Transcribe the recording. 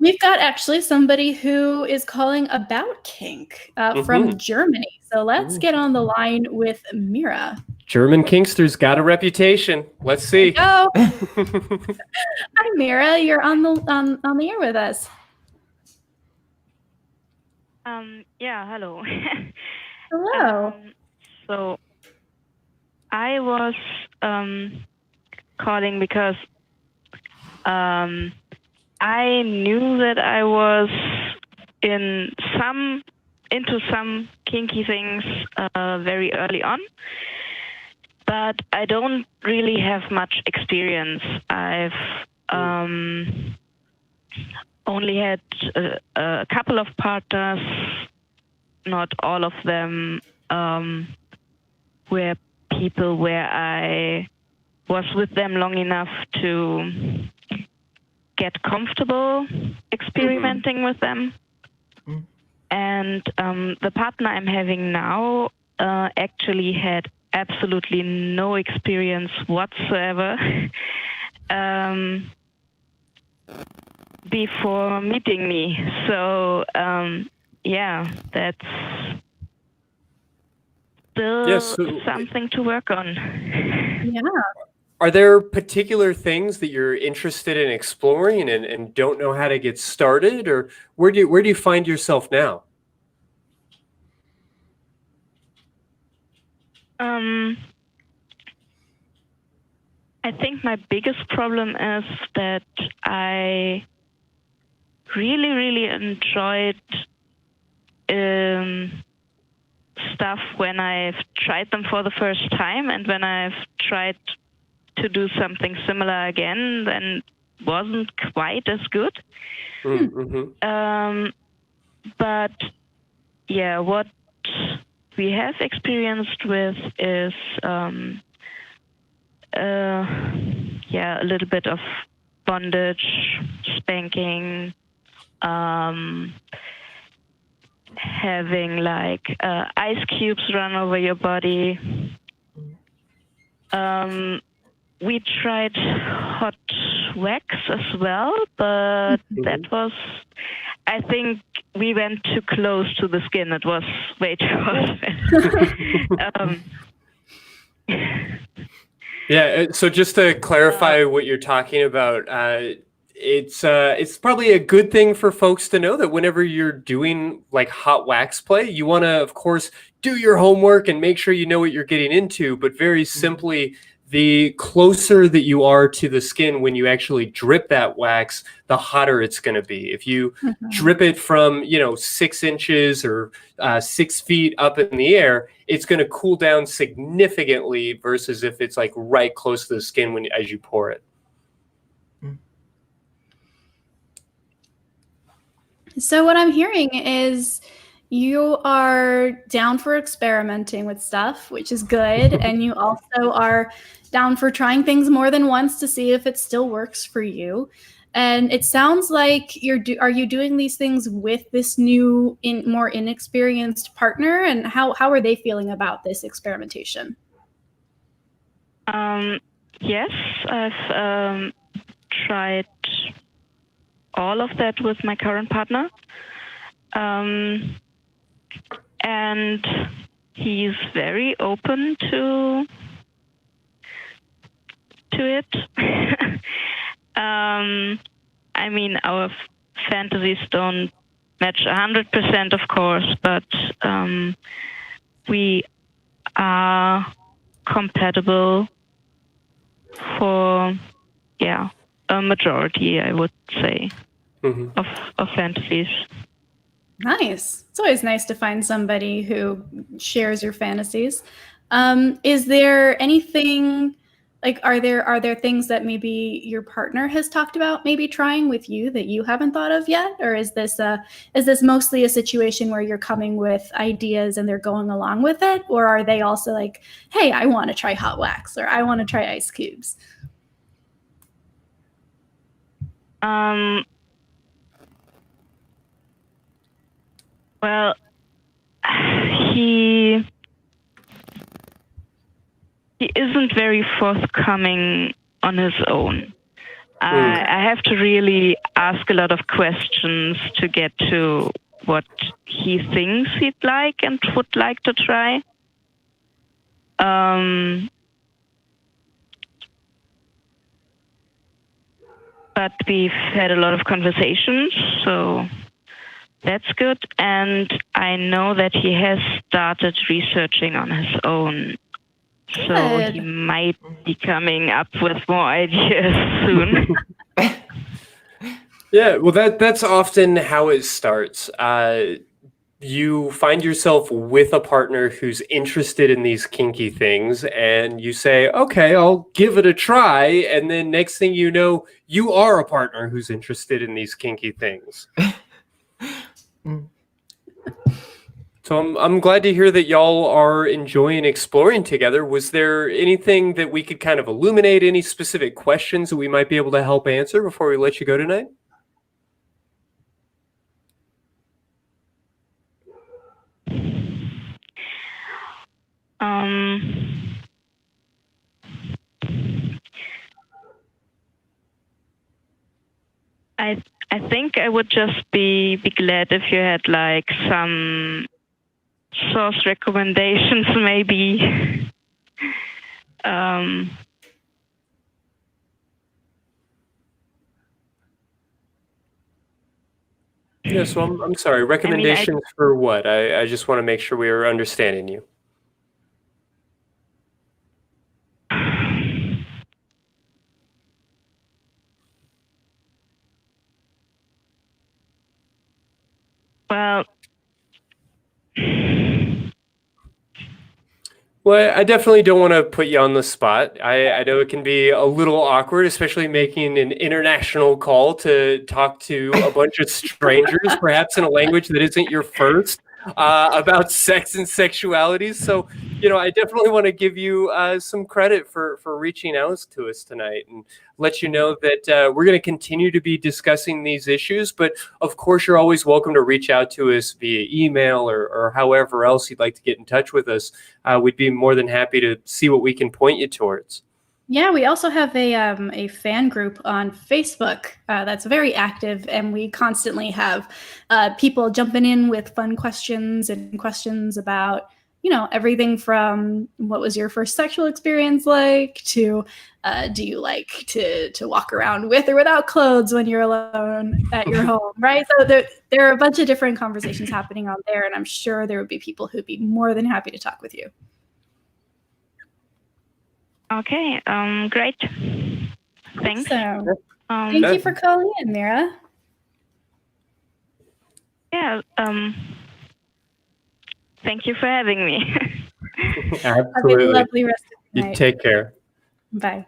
We've got actually somebody who is calling about kink from Germany. So let's get on the line with Mira. German kinksters got a reputation. Let's see. Hi, Mira. You're on the air with us. Yeah, hello. Hello. So I was calling because I knew that I was into some kinky things very early on, but I don't really have much experience. I've only had a couple of partners, not all of them were people where I was with them long enough to get comfortable experimenting with them. And the partner I'm having now actually had absolutely no experience whatsoever before meeting me. So yeah, that's still something to work on. Yeah. Are there particular things that you're interested in exploring and don't know how to get started, or where do you find yourself now? I think my biggest problem is that I really enjoyed stuff when I've tried them for the first time, and when I've tried to do something similar again, then wasn't quite as good. But yeah, what we have experienced with is a little bit of bondage, spanking, having like ice cubes run over your body. We tried hot wax as well, but that was, I think we went too close to the skin. It was way too hot. Yeah, so just to clarify what you're talking about, it's probably a good thing for folks to know that whenever you're doing like hot wax play, you want to, of course, do your homework and make sure you know what you're getting into. But very simply, the closer that you are to the skin when you actually drip that wax, the hotter it's going to be. If you drip it from 6 inches or 6 feet up in the air, it's going to cool down significantly versus if it's like right close to the skin as you pour it. So what I'm hearing is you are down for experimenting with stuff, which is good, and you also are down for trying things more than once to see if it still works for you. And it sounds like are you doing these things with this new, more inexperienced partner? And how are they feeling about this experimentation? Yes, I've tried all of that with my current partner. And he's very open to it. I mean, our fantasies don't match 100%, of course, but we are compatible for, a majority, I would say, of fantasies. Nice. It's always nice to find somebody who shares your fantasies. Is there anything, like, are there things that maybe your partner has talked about maybe trying with you that you haven't thought of yet? Or is this mostly a situation where you're coming with ideas and they're going along with it? Or are they also like, hey, I want to try hot wax, or I want to try ice cubes? Well, he isn't very forthcoming on his own. I have to really ask a lot of questions to get to what he thinks he'd like and would like to try. But we've had a lot of conversations, so that's good. And I know that he has started researching on his own. So Good. he might be coming up with more ideas soon. Yeah, well, that's often how it starts. You find yourself with a partner who's interested in these kinky things, and you say, okay, I'll give it a try. And then next thing you know, you are a partner who's interested in these kinky things. So I'm glad to hear that y'all are enjoying exploring together. Was there anything that we could kind of illuminate, any specific questions that we might be able to help answer before we let you go tonight? I think I would just be glad if you had like some source recommendations, maybe. Yeah, so I'm sorry. Recommendations for what? I just want to make sure we are understanding you. Well, I definitely don't want to put you on the spot. I know it can be a little awkward, especially making an international call to talk to a bunch of strangers, perhaps in a language that isn't your first, about sex and sexuality. So, I definitely want to give you some credit for reaching out to us tonight and let you know that we're going to continue to be discussing these issues. But of course, you're always welcome to reach out to us via email or however else you'd like to get in touch with us. We'd be more than happy to see what we can point you towards. Yeah, we also have a fan group on Facebook that's very active, and we constantly have people jumping in with fun questions and questions about, everything from what was your first sexual experience like to do you like to walk around with or without clothes when you're alone at your home, right? So there are a bunch of different conversations happening on there, and I'm sure there would be people who'd be more than happy to talk with you. Okay, great. Thanks. So, thank you for calling in, Mira. Yeah, thank you for having me. Absolutely. Have a lovely rest of the You night. take care. Bye.